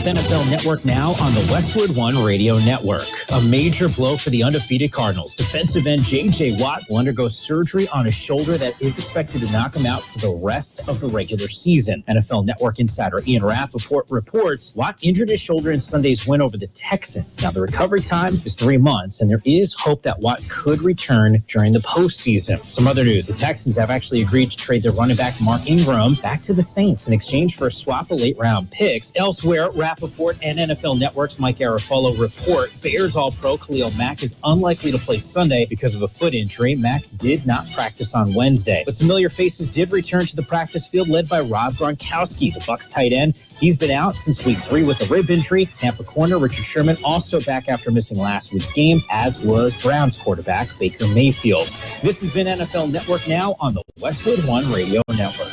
with NFL Network now on the Westwood One Radio Network. A major blow for the undefeated Cardinals. Defensive end J.J. Watt will undergo surgery on his shoulder that is expected to knock him out for the rest of the regular season. NFL Network insider Ian Rappaport reports Watt injured his shoulder in Sunday's win over the Texans. Now, the recovery time is 3 months, and there is hope that Watt could return during the postseason. Some other news. The Texans have actually agreed to trade their running back Mark Ingram back to the Saints in exchange for a swap of late-round picks. Elsewhere, Rappaport and NFL Network's Mike Garafolo report Bears All-Pro Khalil Mack is unlikely to play Sunday because of a foot injury. Mack did not practice on Wednesday. But familiar faces did return to the practice field, led by Rob Gronkowski, the Bucs tight end. He's been out since week 3 with a rib injury. Tampa corner Richard Sherman also back after missing last week's game, as was Browns quarterback Baker Mayfield. This has been NFL Network now on the Westwood One Radio Network.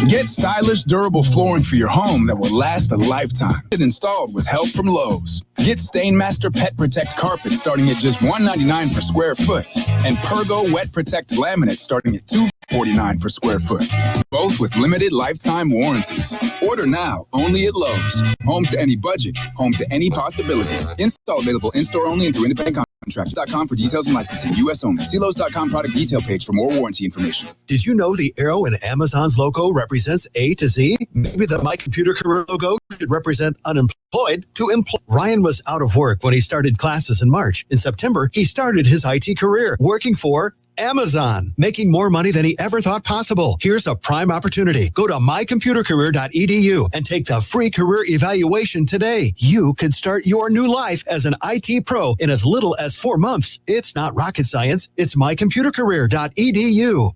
Get stylish, durable flooring for your home that will last a lifetime. Get installed with help from Lowe's. Get Stainmaster Pet Protect carpet starting at just $199 per square foot, and Pergo Wet Protect laminate starting at $249 per square foot. Both with limited lifetime warranties. Order now, only at Lowe's. Home to any budget, home to any possibility. Install available in-store only and through independent contractors.com for details and licensing. U.S. only. See Lowe's.com product detail page for more warranty information. Did you know the arrow in Amazon's logo represents A to Z? Maybe the My Computer Career logo should represent unemployed to employed. Ryan was out of work when he started classes in March. In September, he started his IT career working for Amazon, making more money than he ever thought possible. Here's a prime opportunity. Go to mycomputercareer.edu and take the free career evaluation today. You could start your new life as an IT pro in as little as 4 months. It's not rocket science. It's mycomputercareer.edu.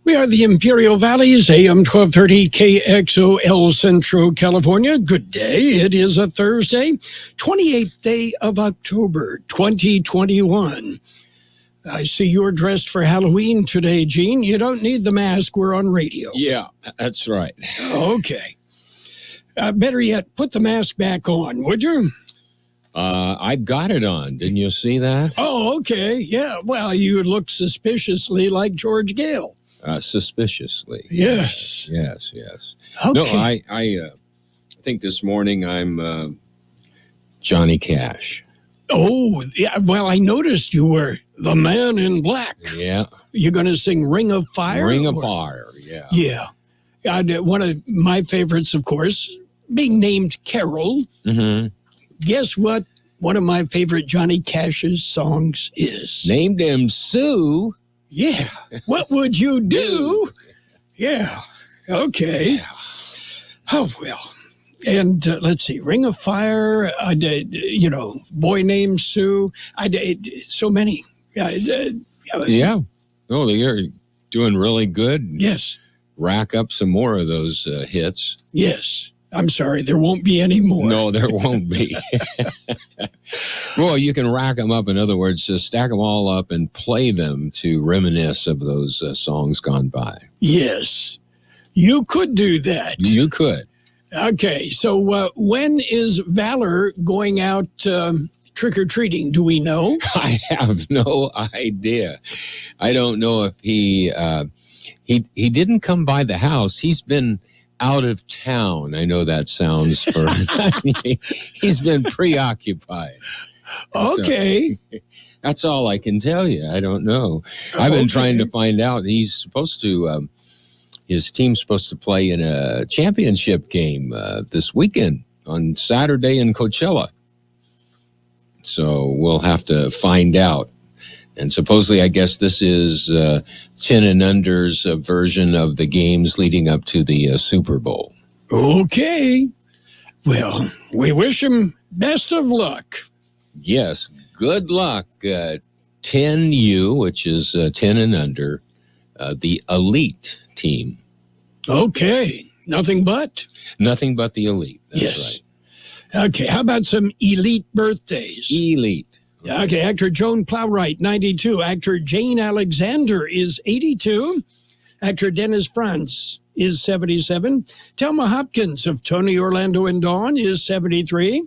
We are the Imperial Valley's AM 1230 KXOL Central California. Good day. It is a Thursday, 28th day of October, 2021. I see you're dressed for Halloween today, Gene. You don't need the mask. We're on radio. Yeah, that's right. Okay. Better yet, put the mask back on, would you? I got it on. Didn't you see that? Oh, okay. Yeah. Well, you look suspiciously like George Gale. Suspiciously. Yes. Yes. Okay. No, I think this morning I'm Johnny Cash. Oh, yeah. Well, I noticed you were the man in black. Yeah. You're going to sing Ring of Fire? Ring of Fire, yeah. Yeah. One of my favorites, of course, being named Carroll. Mm-hmm. Guess what one of my favorite Johnny Cash's songs is? Named him Sue. Yeah. What would you do? Yeah. Okay. Yeah. Oh, well. And let's see, Ring of Fire, I did, Boy Named Sue. I did so many. Yeah. Oh, you're doing really good. Yes. Rack up some more of those hits. Yes. I'm sorry, there won't be any more. No, there won't be. Well, you can rack them up. In other words, just stack them all up and play them to reminisce of those songs gone by. Yes. You could do that. You could. Okay, so when is Valor going out trick-or-treating? Do we know? I have no idea. I don't know if he didn't come by the house. He's been out of town. I know that sounds for... He's been preoccupied. Okay. So, that's all I can tell you. I don't know. I've been trying to find out. He's supposed to... his team's supposed to play in a championship game this weekend on Saturday in Coachella. So we'll have to find out. And supposedly, I guess this is 10 and under's version of the games leading up to the Super Bowl. Okay. Well, we wish him best of luck. Yes, good luck. 10U, which is 10 and under, the elite team. Okay. Nothing but the elite. That's yes. Right. Okay. How about some elite birthdays? Elite. Okay. Actor Joan Plowright, 92. Actor Jane Alexander is 82. Actor Dennis Franz is 77. Thelma Hopkins of Tony, Orlando, and Dawn is 73.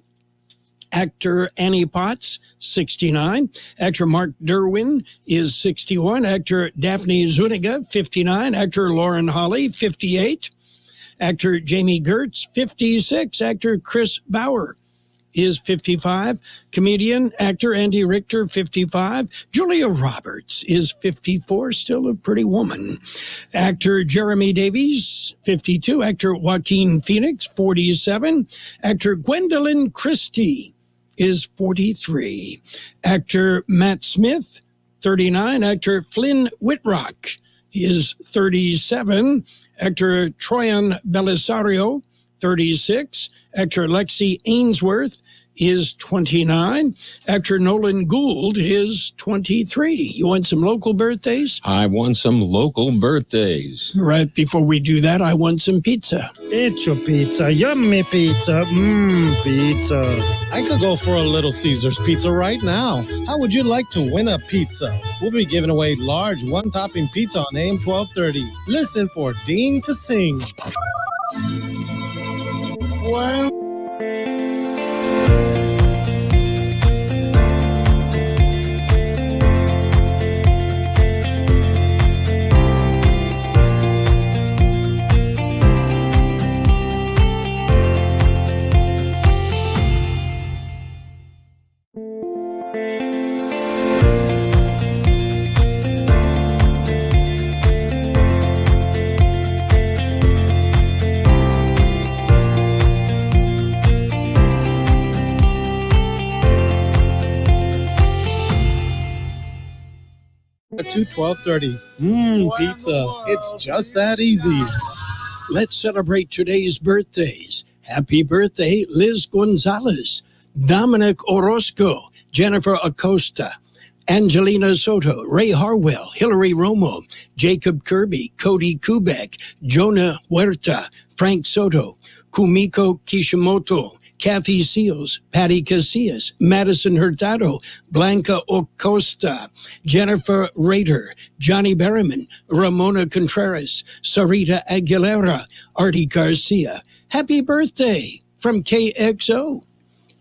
Actor Annie Potts, 69. Actor Mark Derwin is 61. Actor Daphne Zuniga, 59. Actor Lauren Holly, 58. Actor Jamie Gertz, 56. Actor Chris Bauer is 55. Comedian, actor Andy Richter, 55. Julia Roberts is 54, still a pretty woman. Actor Jeremy Davies, 52. Actor Joaquin Phoenix, 47. Actor Gwendolyn Christie is 43. Actor Matt Smith, 39. Actor Flynn Whitrock is 37. Actor Troyan Belisario, 36. Actor Lexi Ainsworth is 29. Actor Nolan Gould is 23. You want some local birthdays? I want some local birthdays. Right before we do that, I want some pizza. Hecho pizza, yummy pizza, pizza. I could go for a Little Caesars pizza right now. How would you like to win a pizza? We'll be giving away large one-topping pizza on AM 1230. Listen for Dean to sing. Well... to 1230. Pizza. It's just that easy. Let's celebrate today's birthdays. Happy birthday, Liz Gonzalez, Dominic Orozco, Jennifer Acosta, Angelina Soto, Ray Harwell, Hillary Romo, Jacob Kirby, Cody Kubek, Jonah Huerta, Frank Soto, Kumiko Kishimoto, Kathy Seals, Patty Casillas, Madison Hurtado, Blanca Acosta, Jennifer Rader, Johnny Berriman, Ramona Contreras, Sarita Aguilera, Artie Garcia. Happy birthday from KXO.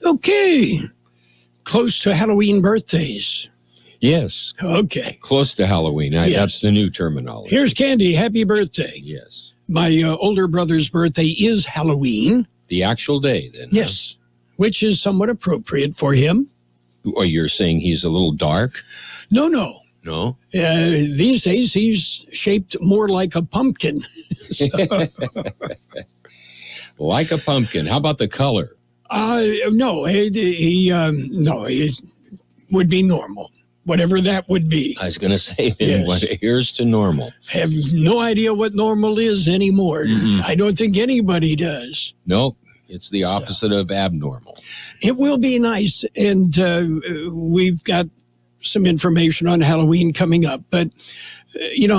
Okay, close to Halloween birthdays. Yes. Okay. Close to Halloween. Yes. That's the new terminology. Here's Candy. Happy birthday. Yes. My older brother's birthday is Halloween. The actual day, then? Yes, which is somewhat appropriate for him. Or you're saying he's a little dark? No. No? These days, he's shaped more like a pumpkin. Like a pumpkin. How about the color? No, he would be normal, whatever that would be. I was going to say, then, Yes. Here's to normal. Have no idea what normal is anymore. Mm-mm. I don't think anybody does. Nope. It's the opposite of abnormal. It will be nice, and we've got some information on Halloween coming up, but,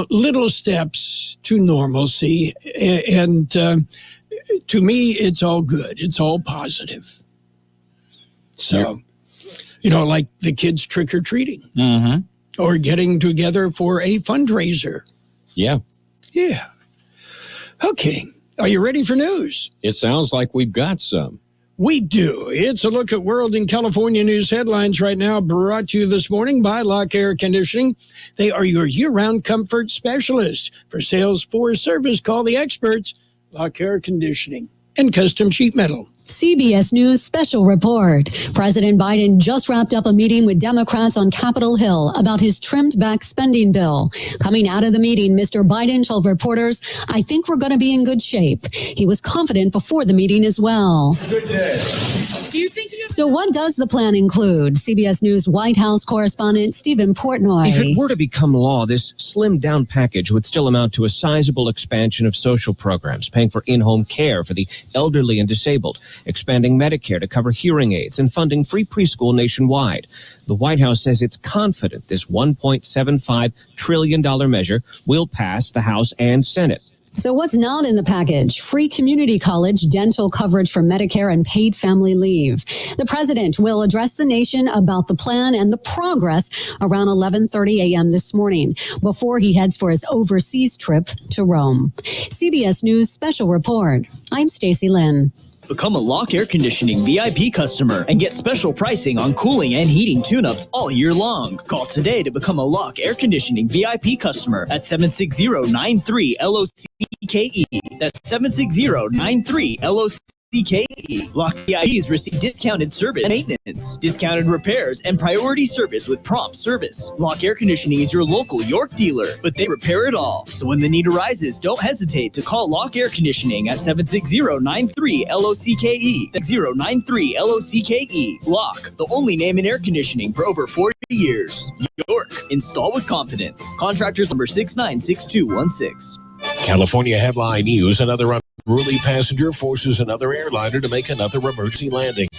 little steps to normalcy, and to me, it's all good. It's all positive. So, like the kids trick-or-treating. Mm-hmm. Or getting together for a fundraiser. Yeah. Yeah. Okay. Are you ready for news? It sounds like we've got some. We do. It's a look at World and California news headlines right now, brought to you this morning by Lock Air Conditioning. They are your year-round comfort specialist. For sales, for service, call the experts. Lock Air Conditioning and Custom Sheet Metal. CBS News special report. President Biden just wrapped up a meeting with Democrats on Capitol Hill about his trimmed-back spending bill. Coming out of the meeting, Mr. Biden told reporters, "I think we're going to be in good shape." He was confident before the meeting as well. Good day. So what does the plan include? CBS News White House correspondent Stephen Portnoy. If it were to become law, this slimmed-down package would still amount to a sizable expansion of social programs, paying for in-home care for the elderly and disabled, expanding Medicare to cover hearing aids, and funding free preschool nationwide. The White House says it's confident this $1.75 trillion measure will pass the House and Senate. So what's not in the package? Free community college, dental coverage for Medicare, and paid family leave. The president will address the nation about the plan and the progress around 11:30 a.m. this morning before he heads for his overseas trip to Rome. CBS News special report. I'm Stacey Lynn. Become a Lock Air Conditioning VIP customer and get special pricing on cooling and heating tune-ups all year long. Call today to become a Lock Air Conditioning VIP customer at 760-93-LOCKE. That's 760-93-LOCKE. Lock VIPs receive discounted service and maintenance, discounted repairs, and priority service with prompt service. Lock Air Conditioning is your local York dealer, but they repair it all. So when the need arises, don't hesitate to call Lock Air Conditioning at 760-93-LOCKE. That's 093-LOCKE. Lock, the only name in air conditioning for over 40 years. York, install with confidence. Contractors number 696216. California headline news: another unruly passenger forces another airliner to make another emergency landing.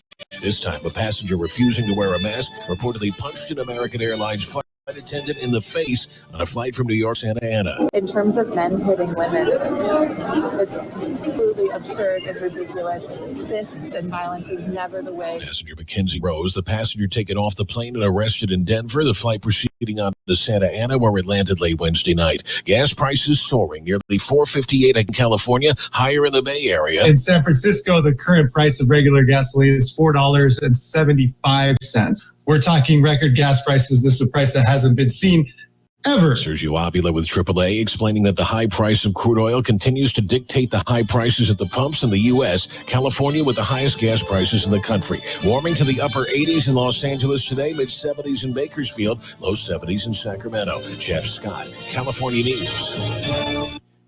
This time, a passenger refusing to wear a mask reportedly punched an American Airlines flight attendant in the face on a flight from New York Santa Ana. In terms of men hitting women, it's completely absurd and ridiculous. Fists and violence is never the way. Passenger Mackenzie Rose, the passenger taken off the plane and arrested in Denver. The flight proceeding on to Santa Ana, where it landed late Wednesday night. Gas prices soaring, nearly $4.58 in California, higher in the Bay Area. In San Francisco, the current price of regular gasoline is $4.75. We're talking record gas prices. This is a price that hasn't been seen ever. Sergio Avila with AAA explaining that the high price of crude oil continues to dictate the high prices at the pumps in the U.S. California with the highest gas prices in the country. Warming to the upper 80s in Los Angeles today, mid-70s in Bakersfield, low 70s in Sacramento. Jeff Scott, California News.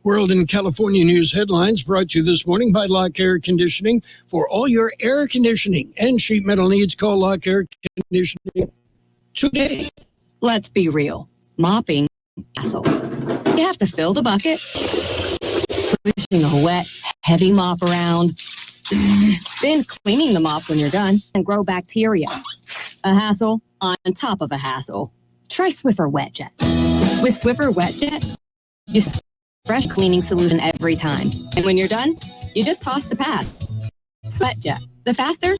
World and California news headlines brought to you this morning by Lock Air Conditioning. For all your air conditioning and sheet metal needs, call Lock Air Conditioning today. Let's be real. Mopping, hassle. You have to fill the bucket, pushing a wet, heavy mop around, then cleaning the mop when you're done, and grow bacteria. A hassle on top of a hassle. Try Swiffer Wet Jet. With Swiffer Wet Jet, you fresh cleaning solution every time. And when you're done, you just toss the pad. Wet Jet, the faster,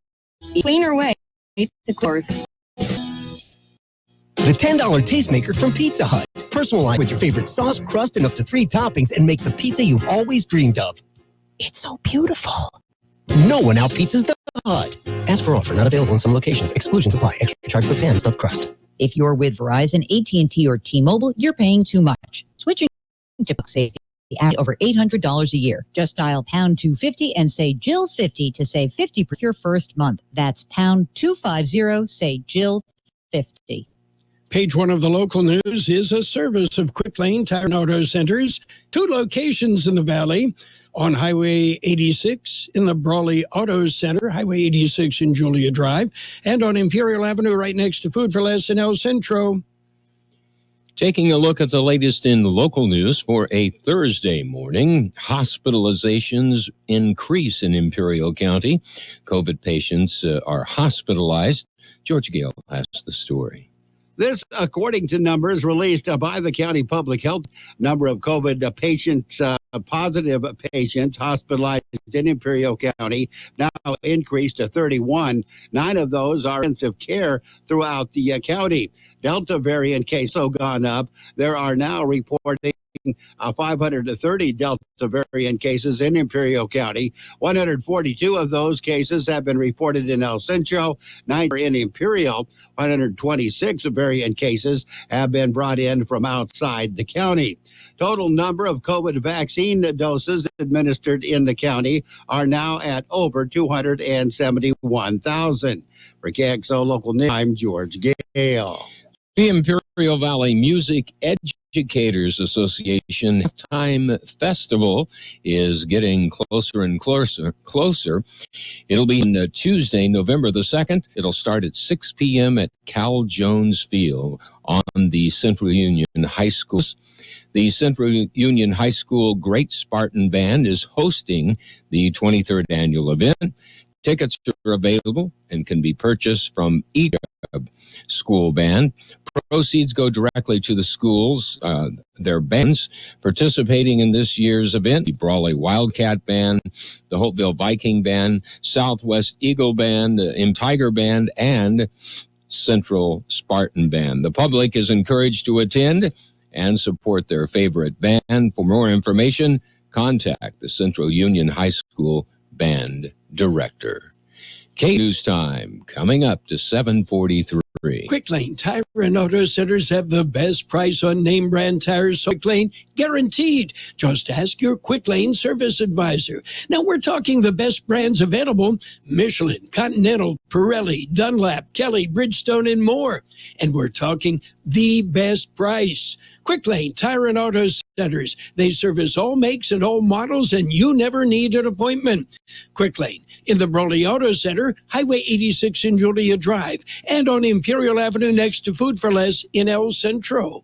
cleaner way to close. The $10 tastemaker from Pizza Hut. Personalize with your favorite sauce, crust, and up to 3 toppings and make the pizza you've always dreamed of. It's so beautiful. No one out-pizzas the Hut. Ask for offer, not available in some locations. Exclusions apply. Extra charge for pan stuffed crust. If you're with Verizon, AT&T, or T-Mobile, you're paying too much. Switching to Buck saves the average over $800 a year. Just dial pound 250 and say Jill 50 to save 50 per your first month. That's pound 250, say Jill 50. Page 1 of the local news is a service of Quick Lane Tire and Auto Centers. 2 locations in the Valley, on Highway 86 in the Brawley Auto Center, Highway 86 in Julia Drive, and on Imperial Avenue right next to Food for Less in El Centro. Taking a look at the latest in local news for a Thursday morning, hospitalizations increase in Imperial County. COVID patients are hospitalized. George Gale has the story. This, according to numbers released by the county public health, number of COVID patients, positive patients hospitalized in Imperial County now increased to 31. 9 of those are intensive care throughout the county. Delta variant cases have gone up. There are now reporting 530 Delta variant cases in Imperial County. 142 of those cases have been reported in El Centro, 9 are in Imperial. 126 variant cases have been brought in from outside the county. Total number of COVID vaccine doses administered in the county are now at over 271,000. For Kxo Local News, I'm George Gale. The Imperial Valley Music Educators Association Time Festival is getting closer and closer. It'll be on Tuesday, November the 2nd. It'll start at 6 p.m. at Cal Jones Field on the Central Union High School. The Central Union High School Great Spartan Band is hosting the 23rd annual event. Tickets are available and can be purchased from each school band. Proceeds go directly to the schools, their bands. Participating in this year's event, the Brawley Wildcat Band, the Hopeville Viking Band, Southwest Eagle Band, Tiger Band, and Central Spartan Band. The public is encouraged to attend and support their favorite band. For more information, contact the Central Union High School band director. K News Time coming up to 7:43. Quick Lane Tire and Auto Centers have the best price on name brand tires. So Quick Lane, guaranteed. Just ask your Quick Lane service advisor. Now we're talking the best brands available: Michelin, Continental, Pirelli, Dunlap, Kelly, Bridgestone, and more. And we're talking the best price. Quick Lane Tire and Auto Centers. They service all makes and all models, and you never need an appointment. Quick Lane in the Brawley Auto Center, Highway 86 in Julia Drive, and on Imperial Avenue next to Food for Less in El Centro.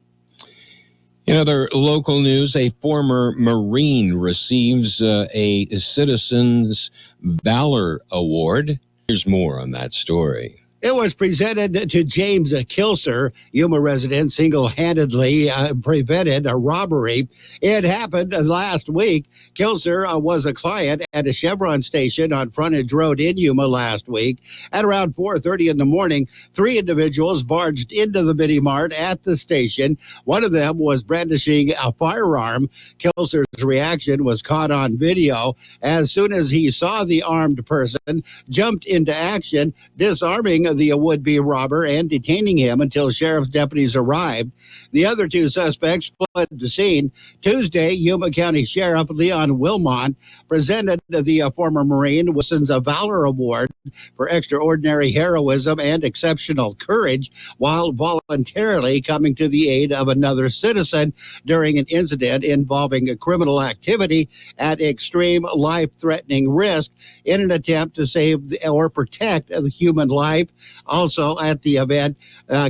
In other local news, a former Marine receives a Citizens Valor Award. Here's more on that story. It was presented to James Kilser, Yuma resident, single-handedly prevented a robbery. It happened last week. Kilser was a client at a Chevron station on Frontage Road in Yuma last week. At around 4:30 in the morning, 3 individuals barged into the mini mart at the station. One of them was brandishing a firearm. Kilser's reaction was caught on video. As soon as he saw the armed person, jumped into action, disarming the would-be robber and detaining him until sheriff's deputies arrived. The other 2 suspects fled the scene. Tuesday, Yuma County Sheriff Leon Wilmont presented the former Marine with a Valor Award for extraordinary heroism and exceptional courage while voluntarily coming to the aid of another citizen during an incident involving a criminal activity at extreme life-threatening risk in an attempt to save or protect the human life. Also at the event,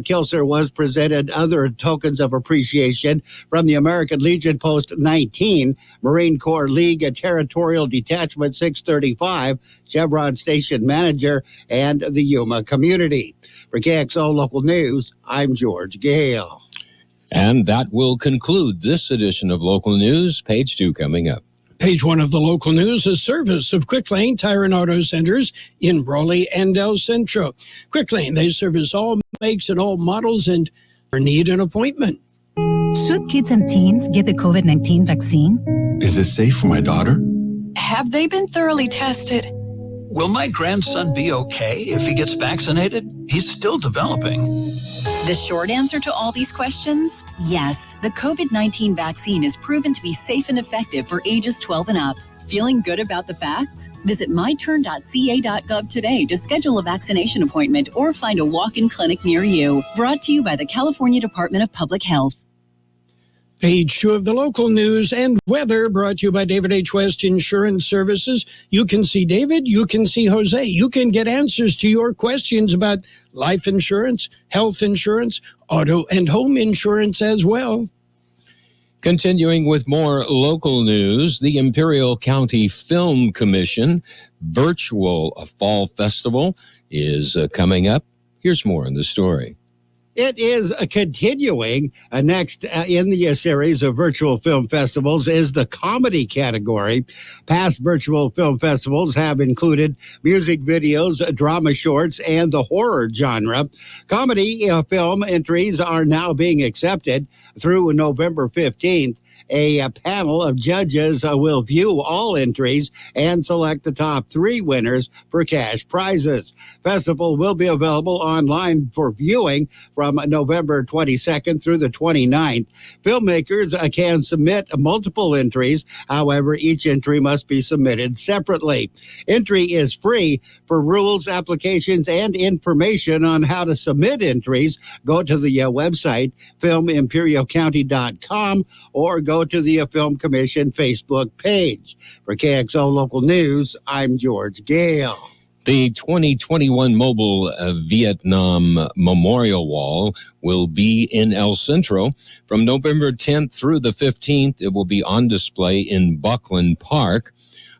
Kilser was presented other tokens of appreciation from the American Legion Post 19, Marine Corps League Territorial Detachment 635, Chevron Station Manager, and the Yuma community. For KXO Local News, I'm George Gale. And that will conclude this edition of Local News. Page 2 coming up. Page 1 of the local news, a service of Quick Lane Tire and Auto Centers in Brawley and El Centro. Quick Lane, they service all makes and all models and need an appointment. Should kids and teens get the COVID-19 vaccine? Is it safe for my daughter? Have they been thoroughly tested? Will my grandson be okay if he gets vaccinated? He's still developing. The short answer to all these questions? Yes. The COVID-19 vaccine is proven to be safe and effective for ages 12 and up. Feeling good about the facts? Visit myturn.ca.gov today to schedule a vaccination appointment or find a walk-in clinic near you. Brought to you by the California Department of Public Health. Page 2 of the local news and weather, brought to you by David H. West Insurance Services. You can see David, you can see Jose. You can get answers to your questions about life insurance, health insurance, auto and home insurance as well. Continuing with more local news, the Imperial County Film Commission virtual fall festival is coming up. Here's more in the story. It is continuing. Next in the series of virtual film festivals is the comedy category. Past virtual film festivals have included music videos, drama shorts, and the horror genre. Comedy film entries are now being accepted through November 15th. A panel of judges will view all entries and select the top 3 winners for cash prizes. Festival will be available online for viewing from November 22nd through the 29th. Filmmakers can submit multiple entries. However, each entry must be submitted separately. Entry is free. For rules, applications, and information on how to submit entries, go to the website filmimperialcounty.com or go to the Film Commission Facebook page. For KXO Local News, I'm George Gale. The 2021 Mobile Vietnam Memorial Wall will be in El Centro from November 10th through the 15th. It will be on display in Buckley Park.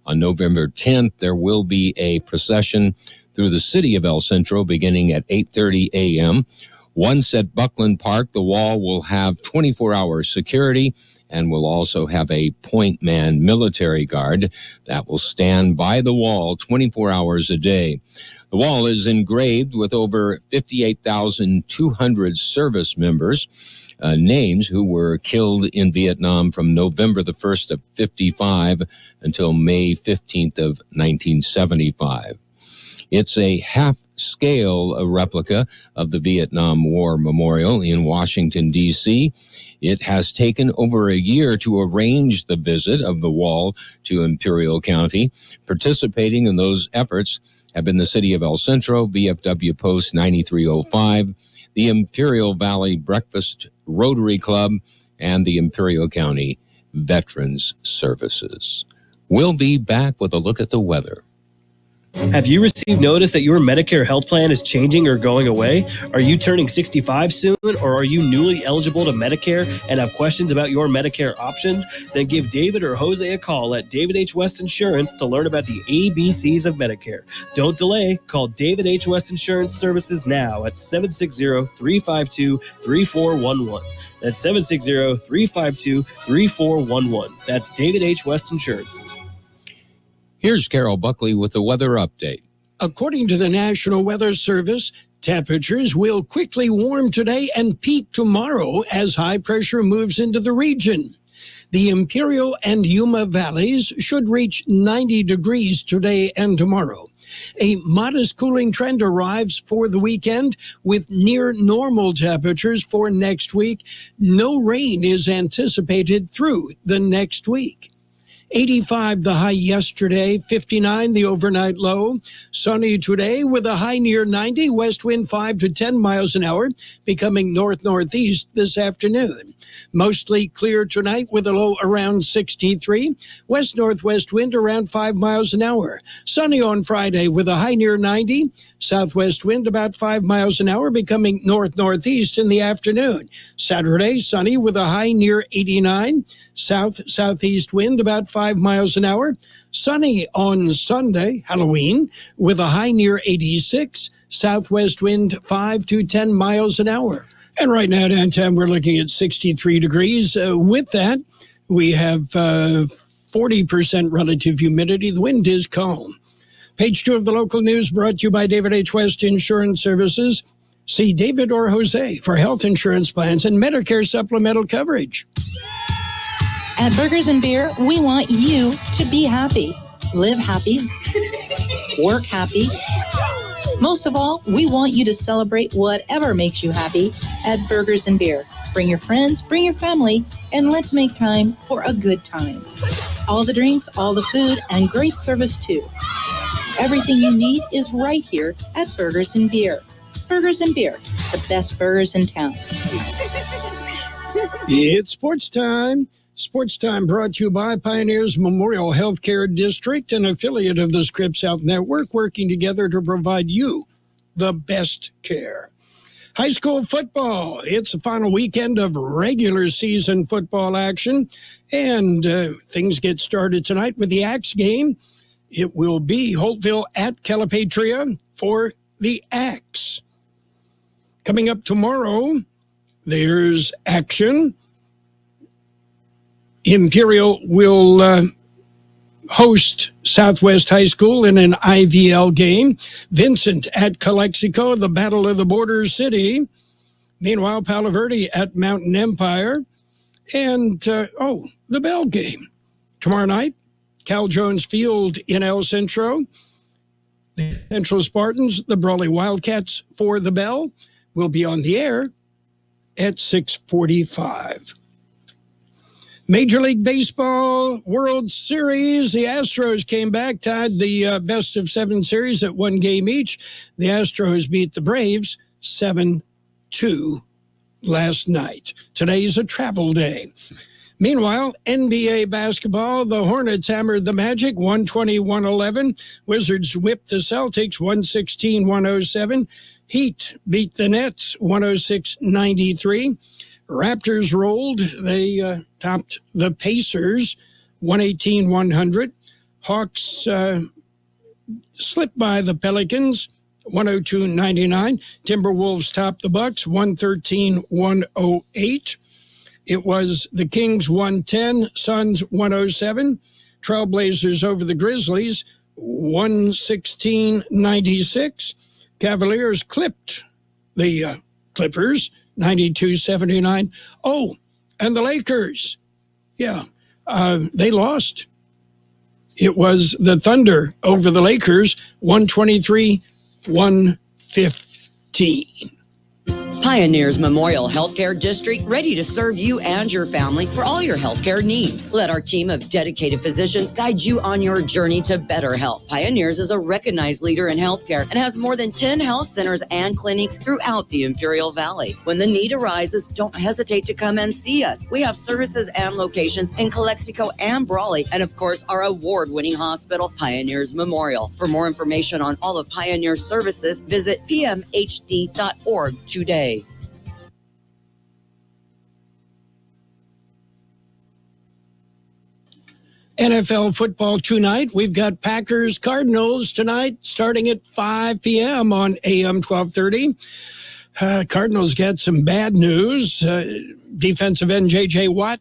On November 10th, there will be a procession through the city of El Centro beginning at 8:30 a.m. Once at Buckley Park, the wall will have 24-hour security and will also have a point man military guard that will stand by the wall 24 hours a day. The wall is engraved with over 58,200 service members. names who were killed in Vietnam from November the 1st of 55 until May 15th of 1975. It's a half-scale replica of the Vietnam War Memorial in Washington, D.C. It has taken over a year to arrange the visit of the wall to Imperial County. Participating in those efforts have been the City of El Centro, VFW Post 9305, the Imperial Valley Breakfast Rotary Club, and the Imperial County Veterans Services. We'll be back with a look at the weather. Have you received notice that your Medicare health plan is changing or going away? Are you turning 65 soon, or are you newly eligible to Medicare and have questions about your Medicare options? Then give David or Jose a call at David H. West Insurance to learn about the ABCs of Medicare. Don't delay. Call David H. West Insurance Services now at 760-352-3411. That's 760-352-3411. That's David H. West Insurance. Here's Carroll Buckley with the weather update. According to the National Weather Service, temperatures will quickly warm today and peak tomorrow as high pressure moves into the region. The Imperial and Yuma valleys should reach 90 degrees today and tomorrow. A modest cooling trend arrives for the weekend with near normal temperatures for next week. No rain is anticipated through the next week. 85 the high yesterday, 59 the overnight low. Sunny today with a high near 90, west wind 5 to 10 miles an hour, becoming north-northeast this afternoon. Mostly clear tonight with a low around 63, west-northwest wind around 5 miles an hour. Sunny on Friday with a high near 90, southwest wind about 5 miles an hour, becoming north-northeast in the afternoon. Saturday, sunny with a high near 89, south-southeast wind about 5 miles an hour. Sunny on Sunday, Halloween, with a high near 86, southwest wind 5 to 10 miles an hour. And right now downtown we're looking at 63 degrees. With that, we have 40% relative humidity. The wind is calm. Page 2 of the local news brought to you by David H. West Insurance Services. See David or Jose for health insurance plans and Medicare supplemental coverage. At Burgers and Beer, we want you to be happy, live happy, work happy. Most of all, we want you to celebrate whatever makes you happy at Burgers and Beer. Bring your friends, bring your family, and let's make time for a good time. All the drinks, all the food, and great service too. Everything you need is right here at Burgers and Beer. Burgers and Beer, the best burgers in town. It's sports time. Sports Time brought to you by Pioneers Memorial Healthcare District, an affiliate of the Scripps Health Network, working together to provide you the best care. High school football. It's the final weekend of regular season football action, and things get started tonight with the Axe game. It will be Holtville at Calipatria for the Axe. Coming up tomorrow, there's action. Imperial will host Southwest High School in an IVL game. Vincent at Calexico, the Battle of the Border City. Meanwhile, Palo Verde at Mountain Empire. And, the Bell game. Tomorrow night, Cal Jones Field in El Centro. The Central Spartans, the Brawley Wildcats for the Bell, will be on the air at 6:45. Major League Baseball World Series. The Astros came back, tied the best of 7 series at 1 game each. The Astros beat the Braves 7-2 last night. Today's a travel day. Meanwhile, NBA basketball, the Hornets hammered the Magic 120-111. Wizards whipped the Celtics 116-107. Heat beat the Nets 106-93. Raptors rolled. They topped the Pacers 118-100. Hawks slipped by the Pelicans 102-99. Timberwolves topped the Bucks 113-108. It was the Kings 110, Suns 107. Trailblazers over the Grizzlies 116-96. Cavaliers clipped the Clippers 92-79. Oh, and the Lakers. Yeah, they lost. It was the Thunder over the Lakers, 123-115. Pioneers Memorial Healthcare District, ready to serve you and your family for all your healthcare needs. Let our team of dedicated physicians guide you on your journey to better health. Pioneers is a recognized leader in healthcare and has more than 10 health centers and clinics throughout the Imperial Valley. When the need arises, don't hesitate to come and see us. We have services and locations in Calexico and Brawley, and of course, our award-winning hospital, Pioneers Memorial. For more information on all of Pioneer's services, visit pmhd.org today. NFL football tonight. We've got Packers-Cardinals tonight starting at 5 p.m. on AM 1230. Cardinals get some bad news. Defensive end J.J. Watt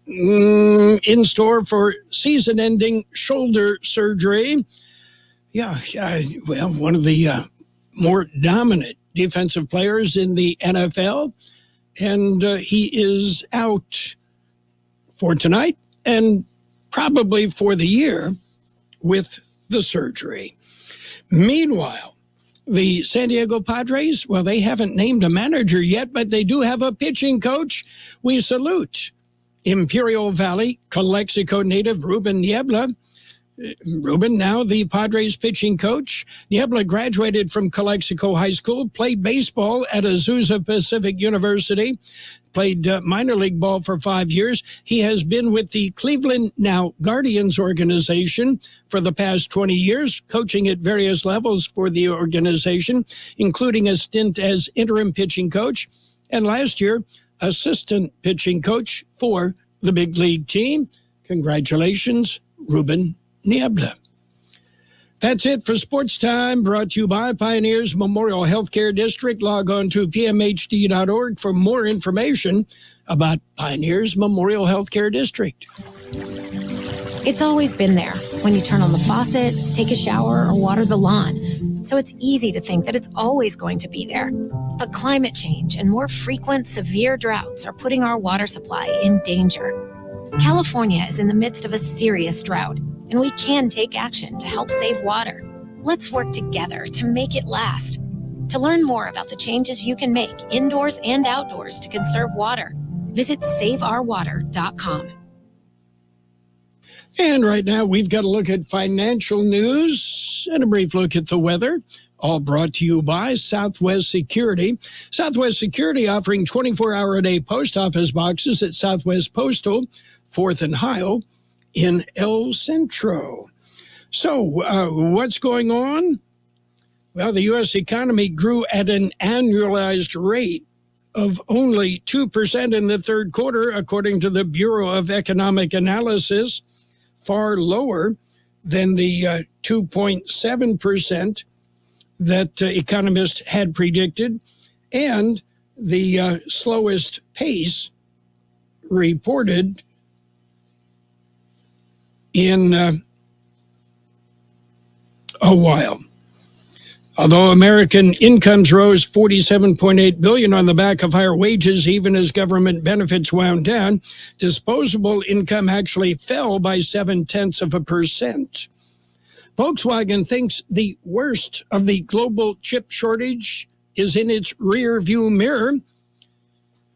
in store for season-ending shoulder surgery. Well, one of the more dominant defensive players in the NFL, and he is out for tonight and probably for the year with the surgery. Meanwhile, the San Diego Padres, well, they haven't named a manager yet, but they do have a pitching coach. We salute Imperial Valley, Calexico native Ruben Niebla. Ruben, now the Padres pitching coach. Niebla graduated from Calexico High School, played baseball at Azusa Pacific University, played minor league ball for 5 years. He has been with the Cleveland Now Guardians organization for the past 20 years, coaching at various levels for the organization, including a stint as interim pitching coach, and last year, assistant pitching coach for the big league team. Congratulations, Ruben Niebla. That's it for Sports Time, brought to you by Pioneers Memorial Healthcare District. Log on to pmhd.org for more information about Pioneers Memorial Healthcare District. It's always been there when you turn on the faucet, take a shower, or water the lawn. So it's easy to think that it's always going to be there. But climate change and more frequent severe droughts are putting our water supply in danger. California is in the midst of a serious drought, and we can take action to help save water. Let's work together to make it last. To learn more about the changes you can make indoors and outdoors to conserve water, visit saveourwater.com. And right now, we've got a look at financial news and a brief look at the weather, all brought to you by Southwest Security. Southwest Security offering 24-hour-a-day post office boxes at Southwest Postal, 4th and Heil in El Centro. So, what's going on? Well, the U.S. economy grew at an annualized rate of only 2% in the third quarter, according to the Bureau of Economic Analysis, far lower than the 2.7% that economists had predicted, and the slowest pace reported in a while. Although American incomes rose $47.8 billion on the back of higher wages, even as government benefits wound down, disposable income actually fell by 0.7%. Volkswagen thinks the worst of the global chip shortage is in its rear-view mirror.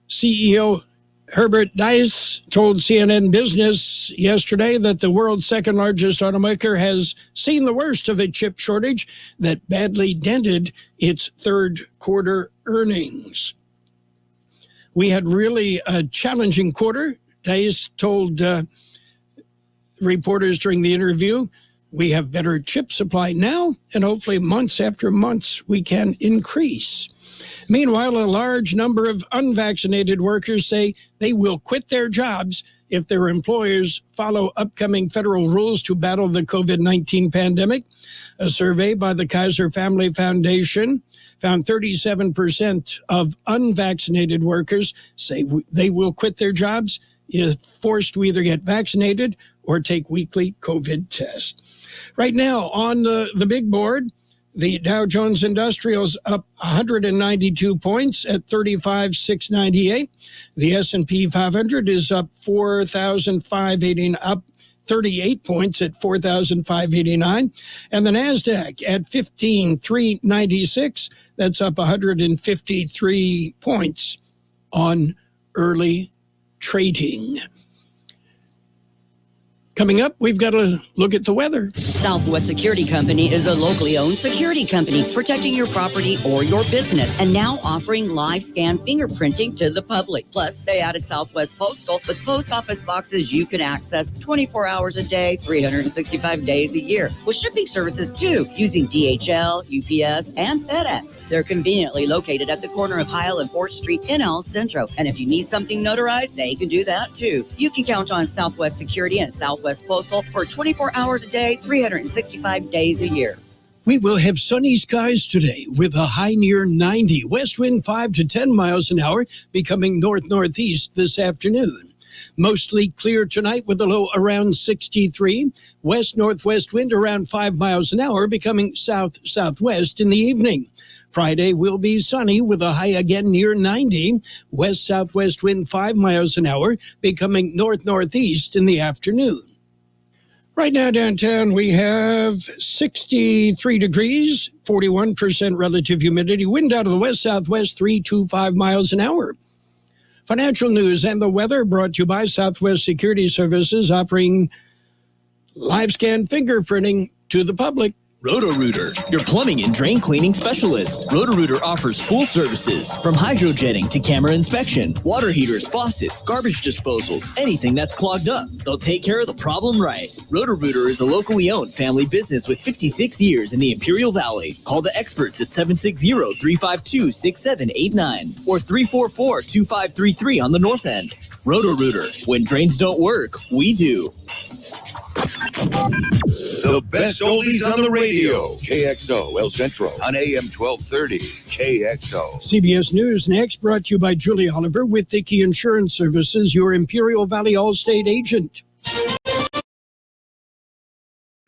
CEO Herbert Diess told CNN Business yesterday that the world's second-largest automaker has seen the worst of a chip shortage that badly dented its third-quarter earnings. We had really a challenging quarter, Diess told reporters during the interview. We have better chip supply now, and hopefully months after months we can increase. Meanwhile, a large number of unvaccinated workers say they will quit their jobs if their employers follow upcoming federal rules to battle the COVID-19 pandemic. A survey by the Kaiser Family Foundation found 37% of unvaccinated workers say they will quit their jobs if forced to either get vaccinated or take weekly COVID tests. Right now on the big board, The Dow Jones Industrials up 192 points at 35,698. The S&P 500 is up 4,589, up 38 points at 4,589. And the NASDAQ at 15,396. That's up 153 points on early trading. Coming up, we've got to look at the weather. Southwest Security Company is a locally owned security company protecting your property or your business and now offering live scan fingerprinting to the public. Plus, they added Southwest Postal with post office boxes you can access 24 hours a day, 365 days a year, with shipping services too, using DHL, UPS, and FedEx. They're conveniently located at the corner of Heil and 4th Street in El Centro. And if you need something notarized, they can do that too. You can count on Southwest Security and Southwest Postal for 24 hours a day, 365 days a year. We will have sunny skies today with a high near 90. West wind 5 to 10 miles an hour, becoming north-northeast this afternoon. Mostly clear tonight with a low around 63. West-northwest wind around 5 miles an hour, becoming south-southwest in the evening. Friday will be sunny with a high again near 90. West-southwest wind 5 miles an hour, becoming north-northeast in the afternoon. Right now downtown we have 63 degrees, 41% relative humidity, wind out of the west-southwest 325 miles an hour. Financial news and the weather brought to you by Southwest Security Services, offering live scan fingerprinting to the public. Roto-Rooter, your plumbing and drain cleaning specialist. Roto-Rooter offers full services, from hydrojetting to camera inspection, water heaters, faucets, garbage disposals, anything that's clogged up. They'll take care of the problem right. Roto-Rooter is a locally owned family business with 56 years in the Imperial Valley. Call the experts at 760-352-6789 or 344-2533 on the north end. Roto-Rooter, when drains don't work, we do. The best oldies on the radio. KXO El Centro on AM 1230. KXO. CBS News next, brought to you by Julie Oliver with Dickey Insurance Services, your Imperial Valley Allstate agent.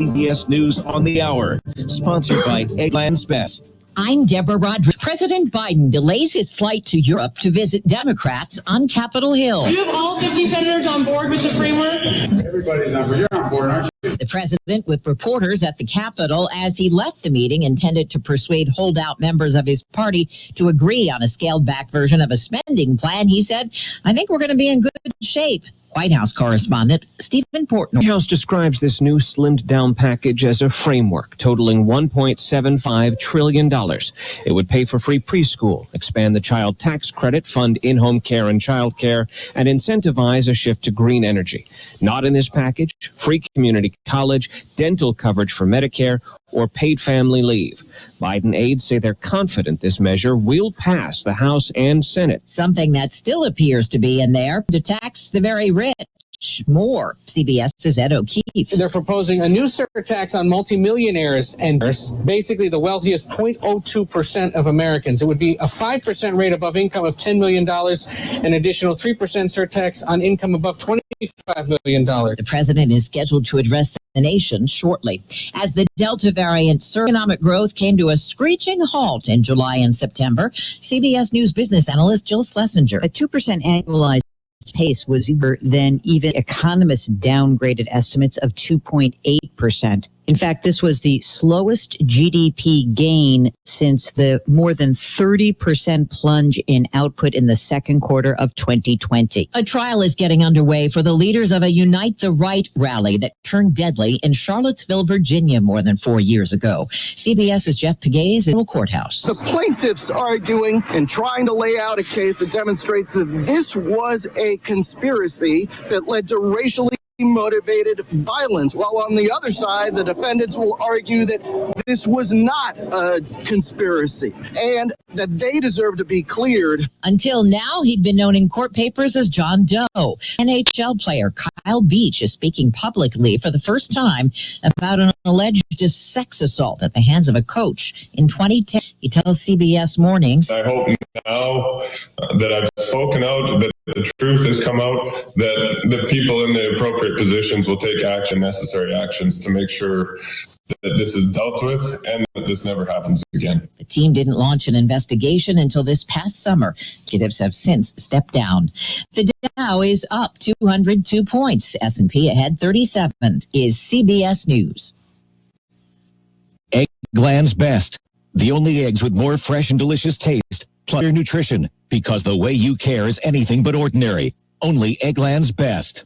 CBS News on the Hour, sponsored by Eggland's Best. I'm Deborah Rodriguez. President Biden delays his flight to Europe to visit Democrats on Capitol Hill. Do you have all 50 senators on board with the framework? Everybody's on board. You're on board, aren't you? The president with reporters at the Capitol as he left the meeting intended to persuade holdout members of his party to agree on a scaled-back version of a spending plan. He said, I think we're going to be in good shape. White House correspondent Stephen Portnoy. The White House describes this new slimmed-down package as a framework totaling $1.75 trillion. It would pay for free preschool, expand the child tax credit, fund in-home care and child care, and incentivize a shift to green energy. Not in this package, free community college, dental coverage for Medicare, or paid family leave. Biden aides say they're confident this measure will pass the House and Senate. Something that still appears to be in there to tax the very rich. More. CBS's Ed O'Keefe. They're proposing a new surtax on multimillionaires and basically the wealthiest 0.02% of Americans. It would be a 5% rate above income of $10 million, an additional 3% surtax on income above $25 million. The president is scheduled to address the nation shortly. As the Delta variant economic growth came to a screeching halt in July and September, CBS News business analyst Jill Schlesinger. A 2% annualized pace was lower than even economists downgraded estimates of 2.8%. In fact, this was the slowest GDP gain since the more than 30% plunge in output in the second quarter of 2020. A trial is getting underway for the leaders of a Unite the Right rally that turned deadly in Charlottesville, Virginia more than 4 years ago. CBS's Jeff Pegues in the courthouse. The plaintiffs arguing and trying to lay out a case that demonstrates that this was a conspiracy that led to racially motivated violence, while on the other side, the defendants will argue that this was not a conspiracy and that they deserve to be cleared. Until now, he'd been known in court papers as John Doe. NHL player Kyle Beach is speaking publicly for the first time about an alleged sex assault at the hands of a coach in 2010. He tells CBS Mornings, I hope now that I've spoken out, that the truth has come out, that the people in the appropriate positions will take necessary actions to make sure that this is dealt with and that this never happens again. The team didn't launch an investigation until this past summer. Plaintiffs have since stepped down. The Dow is up 202 points. S&P ahead 37. Is CBS News. Eggland's Best. The only eggs with more fresh and delicious taste, plus nutrition, because the way you care is anything but ordinary. Only Eggland's Best.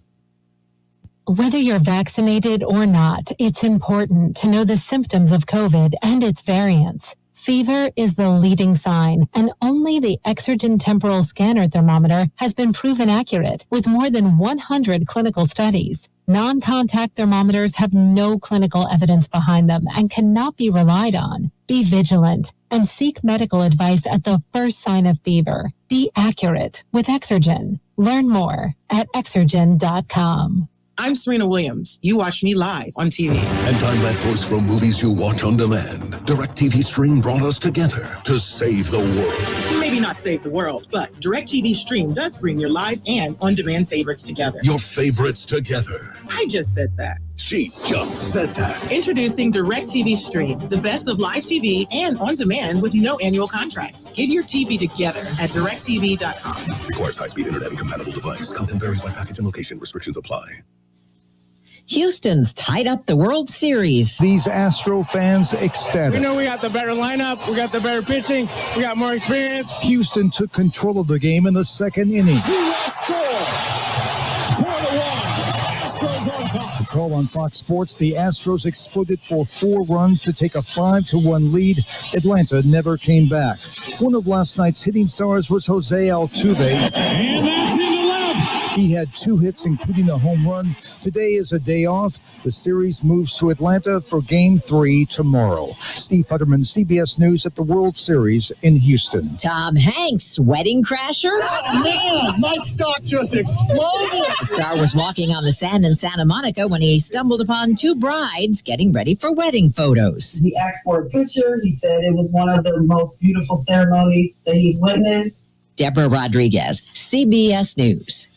Whether you're vaccinated or not, it's important to know the symptoms of COVID and its variants. Fever is the leading sign, and only the Exergen temporal scanner thermometer has been proven accurate with more than 100 clinical studies. Non-contact thermometers have no clinical evidence behind them and cannot be relied on. Be vigilant and seek medical advice at the first sign of fever. Be accurate with Exergen. Learn more at exergen.com. I'm Serena Williams. You watch me live on TV. And I'm that voice from movies you watch on demand. DirecTV Stream brought us together to save the world. Maybe not save the world, but DirecTV Stream does bring your live and on-demand favorites together. Your favorites together. I just said that. She just said that. Introducing DirecTV Stream, the best of live TV and on-demand with no annual contract. Get your TV together at DirecTV.com. Requires high-speed internet and compatible device. Content varies by package and location. Restrictions apply. Houston's tied up the World Series. These Astro fans ecstatic. We know we got the better lineup, we got the better pitching, we got more experience. Houston took control of the game in the second inning. The call on Fox Sports, the Astros exploded for 4 runs to take a 5-1 lead. Atlanta never came back. One of last night's hitting stars was Jose Altuve. And that's in the left. He had 2 hits, including a home run. Today is a day off. The series moves to Atlanta for Game 3 tomorrow. Steve Futterman, CBS News at the World Series in Houston. Tom Hanks, wedding crasher? Oh, man, my stock just exploded. The star was walking on the sand in Santa Monica when he stumbled upon 2 brides getting ready for wedding photos. He asked for a picture. He said it was one of the most beautiful ceremonies that he's witnessed. Deborah Rodriguez, CBS News.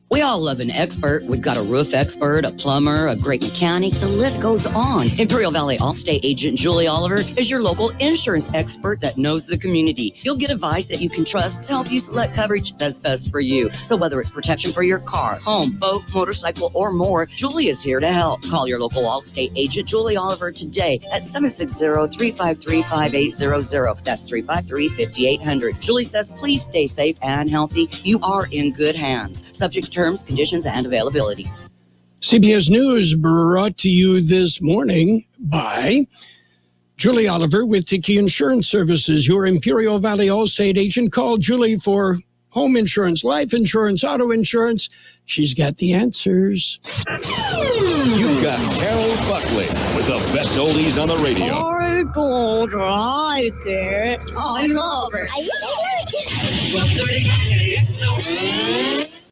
We all love an expert. We've got a roof expert, a plumber, a great mechanic. The list goes on. Imperial Valley Allstate agent Julie Oliver is your local insurance expert that knows the community. You'll get advice that you can trust to help you select coverage that's best for you. So whether it's protection for your car, home, boat, motorcycle, or more, Julie is here to help. Call your local Allstate agent Julie Oliver today at 760-353-5800. That's 353-5800. Julie says, please stay safe and healthy. You are in good hands. Subject to terms, conditions, and availability. CBS News brought to you this morning by Julie Oliver with Tiki Insurance Services, your Imperial Valley Allstate agent. Call Julie for home insurance, life insurance, auto insurance. She's got the answers. You've got Carroll Buckley with the best oldies on the radio. I don't like it. I love it.